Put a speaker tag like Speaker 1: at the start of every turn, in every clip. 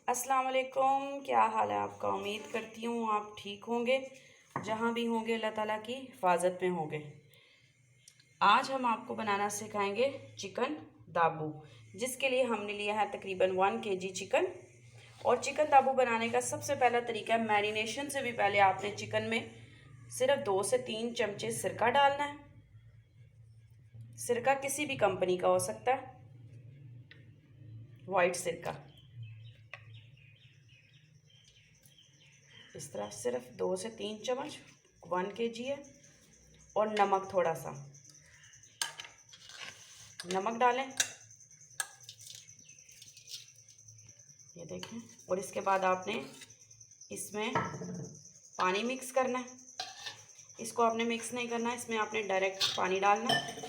Speaker 1: अस्सलाम वालेकुम। क्या हाल है आपका? उम्मीद करती हूँ आप ठीक होंगे, जहाँ भी होंगे अल्लाह ताला की हिफाजत में होंगे। आज हम आपको बनाना सिखाएंगे चिकन दाबू, जिसके लिए हमने लिया है तकरीबन 1 kg चिकन। और चिकन दाबू बनाने का सबसे पहला तरीका है, मैरिनेशन से भी पहले आपने चिकन में सिर्फ 2 से 3 चमचे सिरका डालना है। सिरका किसी भी कंपनी का हो सकता है, वाइट सिरका। इस तरह सिर्फ 2 से 3 चम्मच, 1 kg है। और नमक, थोड़ा सा नमक डालें, ये देखें। और इसके बाद आपने इसमें पानी मिक्स करना है। इसको आपने मिक्स नहीं करना है, इसमें आपने डायरेक्ट पानी डालना है,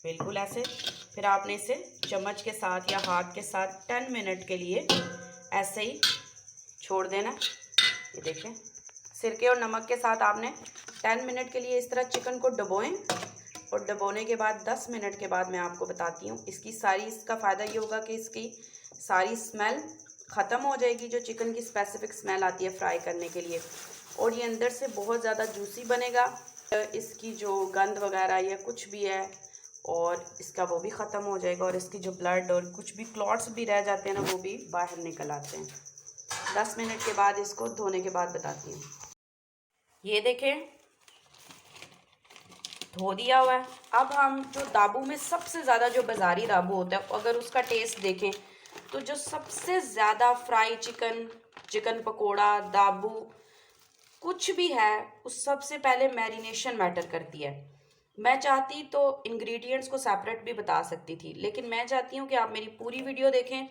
Speaker 1: बिल्कुल ऐसे। फिर आपने इसे चम्मच के साथ या हाथ के साथ 10 मिनट के लिए ऐसे ही छोड़ देना। ये देखें, सिरके और नमक के साथ आपने 10 मिनट के लिए इस तरह चिकन को डुबोएं। और डुबोने के बाद 10 मिनट के बाद मैं आपको बताती हूँ इसका फ़ायदा ये होगा कि इसकी सारी स्मेल ख़त्म हो जाएगी, जो चिकन की स्पेसिफिक स्मेल आती है फ्राई करने के लिए। और ये अंदर से बहुत ज़्यादा जूसी बनेगा। इसकी जो गंद वगैरह या कुछ भी है, और इसका वो भी ख़त्म हो जाएगा। और इसकी जो ब्लड और कुछ भी क्लॉट्स भी रह जाते हैं ना, वो भी बाहर निकल आते हैं। 10 मिनट के बाद इसको धोने के बाद बताती हूँ। ये देखें, धो दिया हुआ है। अब हम जो दाबू में सबसे ज़्यादा जो बाज़ारी दाबू होता है, अगर उसका टेस्ट देखें तो जो सबसे ज़्यादा फ्राई चिकन, चिकन पकोड़ा, दाबू कुछ भी है, उस सबसे पहले मैरिनेशन मैटर करती है। मैं चाहती तो इंग्रेडिएंट्स को सेपरेट भी बता सकती थी, लेकिन मैं चाहती हूँ कि आप मेरी पूरी वीडियो देखें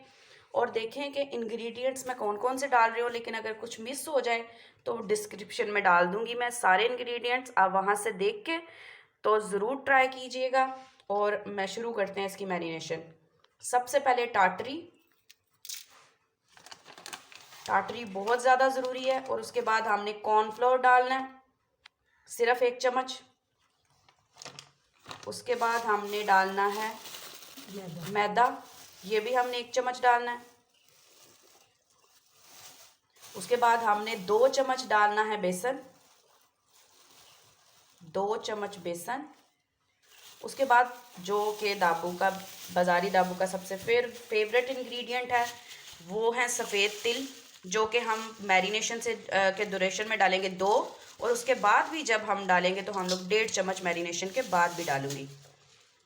Speaker 1: और देखें कि इंग्रेडिएंट्स मैं कौन कौन से डाल रही हूँ। लेकिन अगर कुछ मिस हो जाए तो डिस्क्रिप्शन में डाल दूँगी मैं सारे इंग्रेडिएंट्स, आप वहाँ से देख के तो ज़रूर ट्राई कीजिएगा। और मैं शुरू करते हैं इसकी मैरिनेशन। सबसे पहले टाटरी, टाटरी बहुत ज़्यादा ज़रूरी है। और उसके बाद हमने कॉर्नफ्लोर डालना है, सिर्फ 1 चम्मच। उसके बाद हमने डालना है मैदा, ये भी हमने 1 चम्मच डालना है। उसके बाद हमने 2 चम्मच डालना है बेसन, 2 चम्मच बेसन। उसके बाद जो कि दाबू का, बाज़ारी दाबू का सबसे फेवरेट इंग्रेडिएंट है, वो है सफ़ेद तिल, जो कि हम मैरिनेशन से के ड्यूरेशन में डालेंगे 2। और उसके बाद भी जब हम डालेंगे तो हम लोग 1.5 चम्मच मैरिनेशन के बाद भी डालूंगी।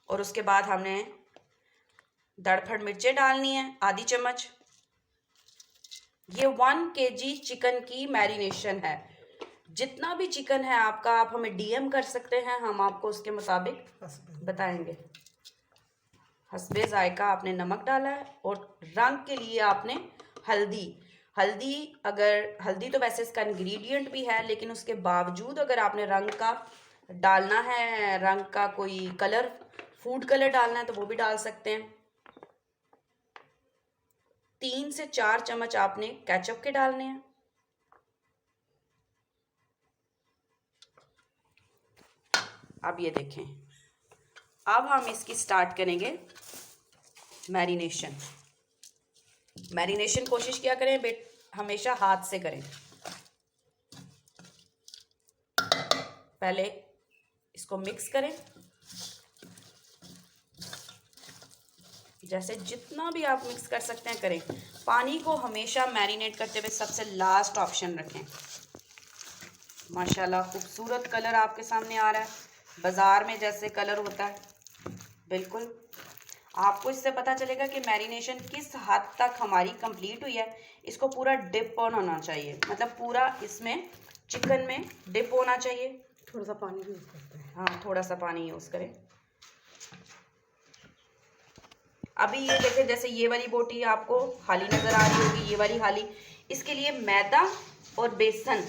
Speaker 1: और उसके बाद हमने दड़फड़ मिर्चें डालनी है, आधी चम्मच। ये 1 kg चिकन की मैरिनेशन है। जितना भी चिकन है आपका, आप हमें डीएम कर सकते हैं, हम आपको उसके मुताबिक बताएंगे। हस्बे जायका आपने नमक डाला है। और रंग के लिए आपने हल्दी, हल्दी अगर हल्दी तो वैसे इसका इंग्रेडिएंट भी है, लेकिन उसके बावजूद अगर आपने रंग का डालना है, रंग का कोई कलर, फूड कलर डालना है, तो वो भी डाल सकते हैं। 3 से 4 चम्मच आपने केचप के डालने हैं। अब ये देखें, अब हम इसकी स्टार्ट करेंगे मैरिनेशन। मैरिनेशन कोशिश किया करें हमेशा हाथ से करें। पहले इसको मिक्स करें, जैसे जितना भी आप मिक्स कर सकते हैं करें। पानी को हमेशा मैरिनेट करते हुए सबसे लास्ट ऑप्शन रखें। माशाल्लाह खूबसूरत कलर आपके सामने आ रहा है, बाज़ार में जैसे कलर होता है बिल्कुल। आपको इससे पता चलेगा कि मैरिनेशन किस हद तक हमारी कंप्लीट हुई है। इसको पूरा डिप ऑन होना चाहिए, मतलब पूरा इसमें चिकन में डिप होना चाहिए।
Speaker 2: थोड़ा सा पानी यूज़ करते हैं।
Speaker 1: हाँ, थोड़ा सा पानी यूज़ करें। अभी ये देखें, जैसे ये वाली बोटी आपको खाली नज़र आ रही होगी, ये वाली खाली। इसके लिए मैदा और बेसन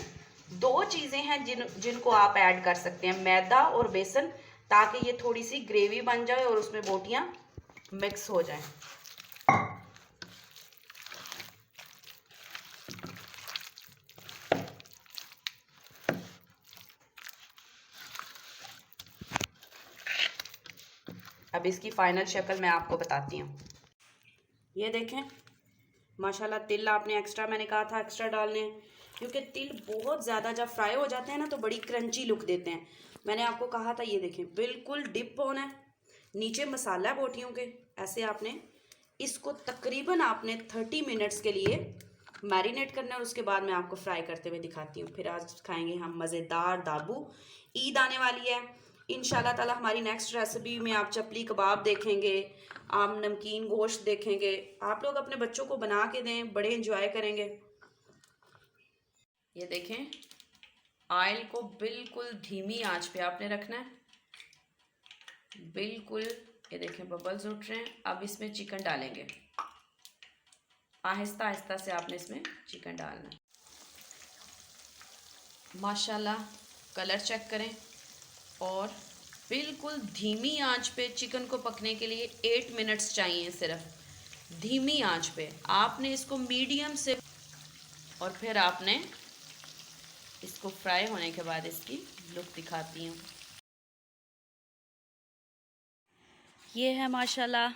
Speaker 1: 2 चीज़ें हैं जिनको आप ऐड कर सकते हैं, मैदा और बेसन, ताकि ये थोड़ी सी ग्रेवी बन जाए और उसमें बोटियां मिक्स हो जाएं। अब अब इसकी फ़ाइनल शक्ल मैं आपको बताती हूँ। ये देखें माशाल्लाह, तिल आपने एक्स्ट्रा, मैंने कहा था एक्स्ट्रा डालने हैं, क्योंकि तिल बहुत ज़्यादा जब फ्राई हो जाते हैं ना तो बड़ी क्रंची लुक देते हैं। मैंने आपको कहा था, ये देखें बिल्कुल डिप होना है, नीचे मसाला है बोटियों के। ऐसे आपने इसको तकरीबन आपने 30 मिनट्स के लिए मैरिनेट करना है और उसके बाद मैं आपको फ्राई करते हुए दिखाती हूँ। फिर आज खाएंगे हम मज़ेदार दाबू। ईद आने वाली है, इंशाल्लाह ताला हमारी नेक्स्ट रेसिपी में आप चपली कबाब देखेंगे, आप नमकीन गोश्त देखेंगे। आप लोग अपने बच्चों को बना के दें, बड़े इंजॉय करेंगे। ये देखें, ऑयल को बिल्कुल धीमी आंच पे आपने रखना है, बिल्कुल। ये देखें बबल्स उठ रहे हैं। अब इसमें चिकन डालेंगे, आहिस्ता आहिस्ता से आपने इसमें चिकन डालना है। माशाल्लाह कलर चेक करें, और बिल्कुल धीमी आंच पे चिकन को पकने के लिए 8 मिनट्स चाहिए सिर्फ, धीमी आंच पे आपने इसको मीडियम से, और फिर आपने इसको फ्राई होने के बाद इसकी लुक दिखाती हूँ। ये है माशाल्लाह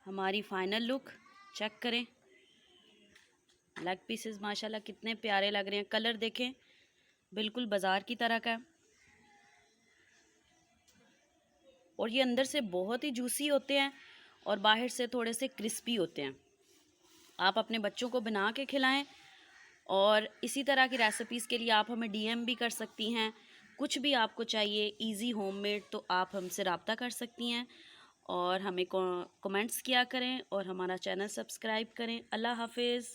Speaker 1: हमारी फाइनल लुक, चेक करें। लेग पीसेस माशाल्लाह कितने प्यारे लग रहे हैं, कलर देखें बिल्कुल बाज़ार की तरह का है, और ये अंदर से बहुत ही जूसी होते हैं और बाहर से थोड़े से क्रिस्पी होते हैं। आप अपने बच्चों को बना के खिलाएं, और इसी तरह की रेसिपीज़ के लिए आप हमें डीएम भी कर सकती हैं। कुछ भी आपको चाहिए इजी होममेड तो आप हमसे रब्ता कर सकती हैं, और हमें कमेंट्स किया करें और हमारा चैनल सब्सक्राइब करें। अल्लाह हाफिज़।